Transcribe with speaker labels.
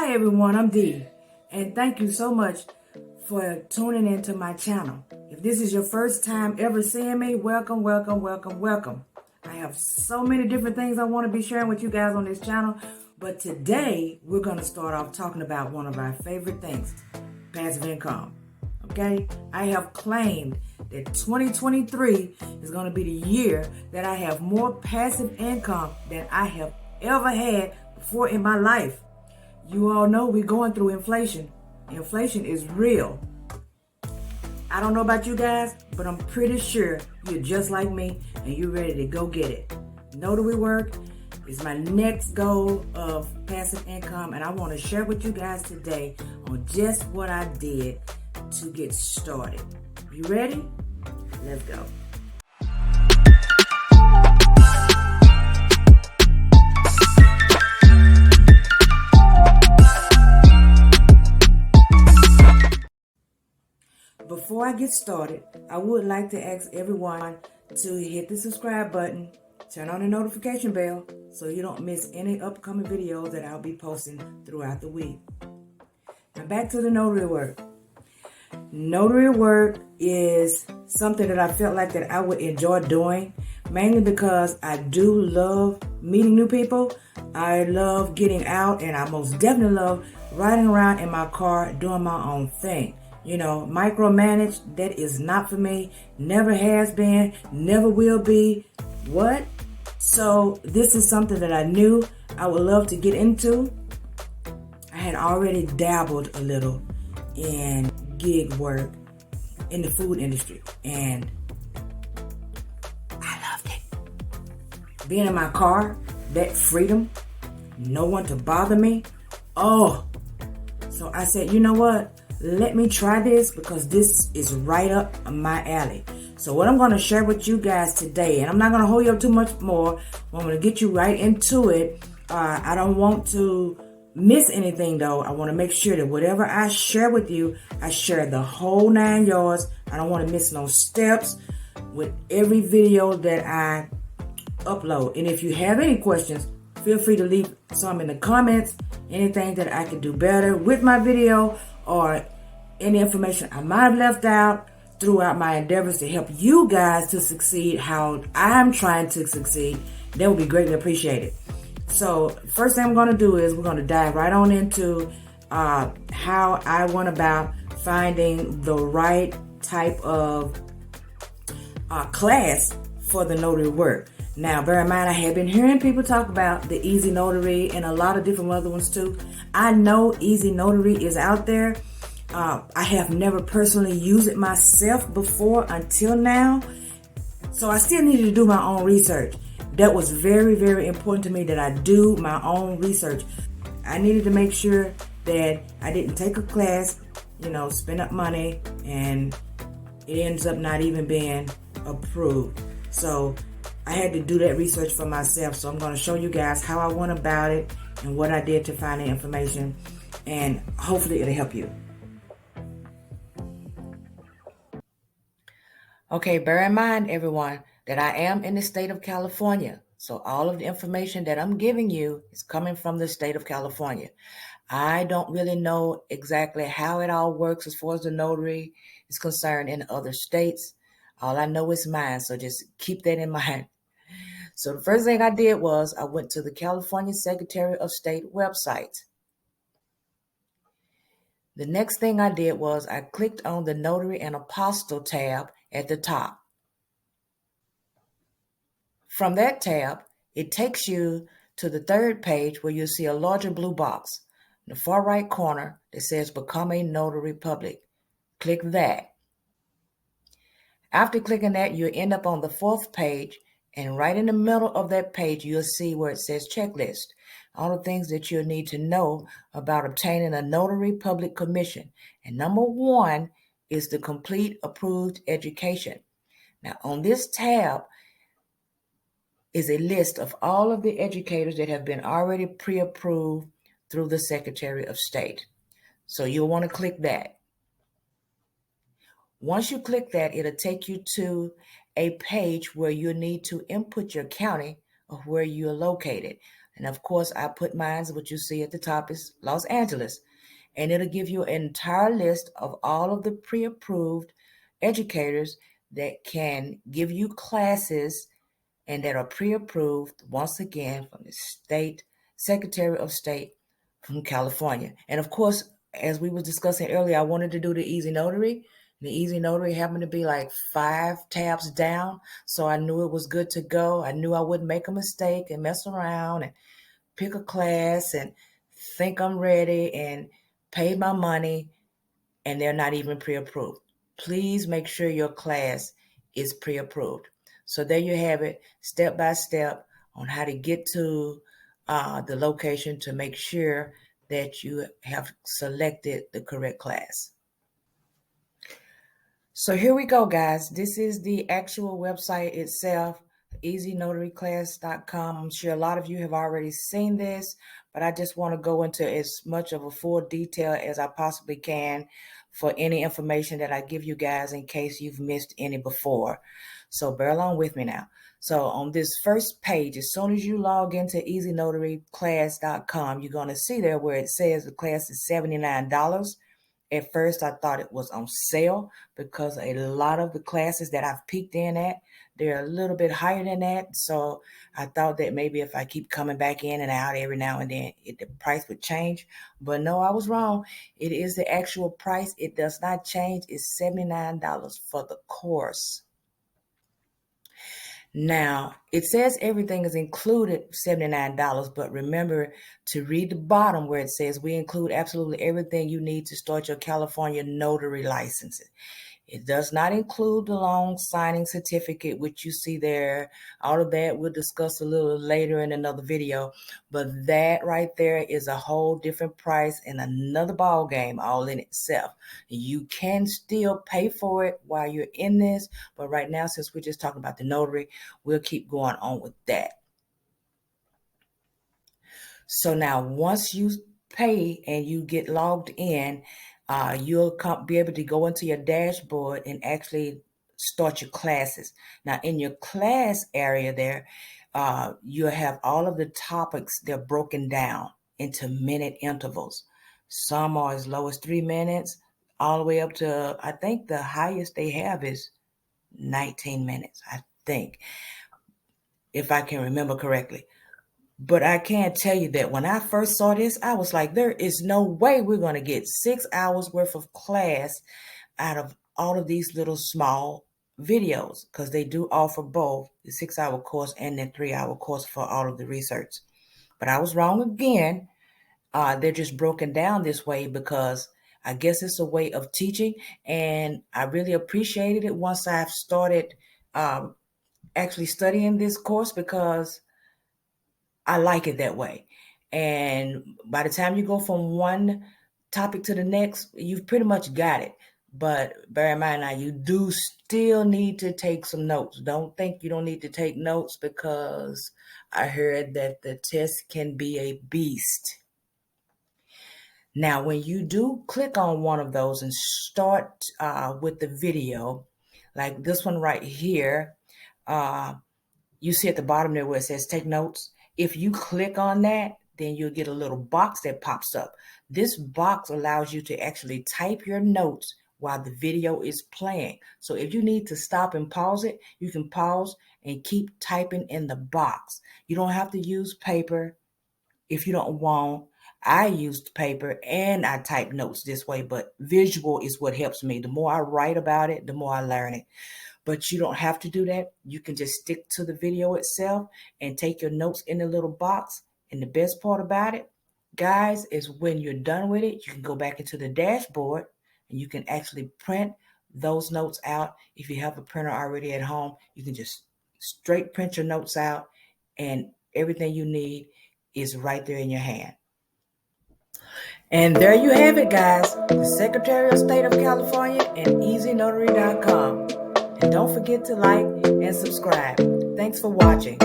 Speaker 1: Hi everyone, I'm Dee, and thank you so much for tuning into my channel. If this is your first time ever seeing me, welcome, welcome, welcome, welcome. I have so many different things I want to be sharing with you guys on this channel, but today we're going to start off talking about one of our favorite things, passive income. Okay, I have claimed that 2023 is going to be the year that I have more passive income than I have ever had before in my life. You all know we're going through inflation. Inflation is real. I don't know about you guys, but I'm pretty sure you're just like me and you're ready to go get it. Notary work is my next goal of passive income, and I want to share with you guys today on just what I did to get started. You ready? Let's go. Before I get started, I would like to ask everyone to hit the subscribe button, turn on the notification bell so you don't miss any upcoming videos that I'll be posting throughout the week. Now back to the notary work. Notary work is something that I felt like that I would enjoy doing, mainly because I do love meeting new people. I love getting out, and I most definitely love riding around in my car doing my own thing. You know, micromanage, that is not for me. Never has been, never will be. What? So this is something that I knew I would love to get into. I had already dabbled a little in gig work in the food industry, and I loved it. Being in my car, that freedom, no one to bother me. Oh, so I said, you know what? Let me try this because this is right up my alley. So what I'm going to share with you guys today, and I'm not going to hold you up too much more. I'm going to get you right into it. I don't want to miss anything though. I want to make sure that whatever I share with you, I share the whole 9 yards. I don't want to miss no steps with every video that I upload. And if you have any questions, feel free to leave some in the comments. Anything that I could do better with my video, or any information I might have left out throughout my endeavors to help you guys to succeed how I'm trying to succeed, that would be greatly appreciated. So first thing I'm going to do is we're going to dive right on into how I went about finding the right type of class for the notary work. Now, bear in mind, I have been hearing people talk about the Easy Notary and a lot of different other ones too. I know Easy Notary is out there. I have never personally used it myself before until now. So I still needed to do my own research. That was very, very important to me that I do my own research. I needed to make sure that I didn't take a class, spend up money, and it ends up not even being approved. So I had to do that research for myself. So I'm going to show you guys how I went about it and what I did to find the information, and hopefully it'll help you. Okay, bear in mind, everyone, that I am in the state of California. So all of the information that I'm giving you is coming from the state of California. I don't really know exactly how it all works as far as the notary is concerned in other states. All I know is mine, so just keep that in mind. So the first thing I did was I went to the California Secretary of State website. The next thing I did was I clicked on the Notary and Apostille tab at the top. From that tab, it takes you to the third page where you'll see a larger blue box in the far right corner that says Become a Notary Public. Click that. After clicking that, you'll end up on the 4th page, and right in the middle of that page, you'll see where it says checklist. All the things that you'll need to know about obtaining a notary public commission. And number 1 is the complete approved education. Now on this tab is a list of all of the educators that have been already pre-approved through the Secretary of State. So you'll want to click that. Once you click that, it'll take you to a page where you'll need to input your county of where you're located. And of course, I put mine, what you see at the top is Los Angeles. And it'll give you an entire list of all of the pre-approved educators that can give you classes and that are pre-approved, once again, from the state Secretary of State from California. And of course, as we were discussing earlier, I wanted to do the Easy Notary. The Easy Notary happened to be like 5 tabs down, so I knew it was good to go. I knew I wouldn't make a mistake and mess around and pick a class and think I'm ready and pay my money and they're not even pre-approved. Please make sure your class is pre-approved. So there you have it, step by step on how to get to the location to make sure that you have selected the correct class. So here we go, guys. This is the actual website itself, easynotaryclass.com. I'm sure a lot of you have already seen this, but I just want to go into as much of a full detail as I possibly can for any information that I give you guys in case you've missed any before. So bear along with me now. So on this first page, as soon as you log into easynotaryclass.com, you're going to see there where it says the class is $79. At first, I thought it was on sale because a lot of the classes that I've peeked in at, they're a little bit higher than that. So I thought that maybe if I keep coming back in and out every now and then, the price would change. But no, I was wrong. It is the actual price. It does not change. It's $79 for the course. Now, it says everything is included $79, but remember to read the bottom where it says we include absolutely everything you need to start your California notary license. It does not include the loan signing certificate, which you see there. All of that we'll discuss a little later in another video. But that right there is a whole different price and another ball game all in itself. You can still pay for it while you're in this. But right now, since we're just talking about the notary, we'll keep going on with that. So now once you pay and you get logged in, you'll be able to go into your dashboard and actually start your classes. Now in your class area there, you'll have all of the topics. They're broken down into minute intervals. Some are as low as 3 minutes, all the way up to, I think the highest they have is 19 minutes, I think, if I can remember correctly. But I can't tell you that when I first saw this, I was like, there is no way we're going to get 6 hours worth of class out of all of these little small videos, because they do offer both the 6-hour course and the 3-hour course for all of the research. But I was wrong again. They're just broken down this way because I guess it's a way of teaching. And I really appreciated it once I've started actually studying this course, because I like it that way. And by the time you go from one topic to the next, you've pretty much got it. But bear in mind now, you do still need to take some notes. Don't think you don't need to take notes, because I heard that the test can be a beast. Now, when you do click on one of those and start with the video, like this one right here, you see at the bottom there where it says take notes. If you click on that, then you'll get a little box that pops up. This box allows you to actually type your notes while the video is playing. So if you need to stop and pause it, you can pause and keep typing in the box. You don't have to use paper if you don't want. I used paper and I type notes this way, but visual is what helps me. The more I write about it, the more I learn it. But you don't have to do that. You can just stick to the video itself and take your notes in the little box. And the best part about it, guys, is when you're done with it, you can go back into the dashboard and you can actually print those notes out. If you have a printer already at home, you can just straight print your notes out, and everything you need is right there in your hand. And there you have it, guys. The Secretary of State of California and EasyNotary.com. And don't forget to like and subscribe. Thanks for watching.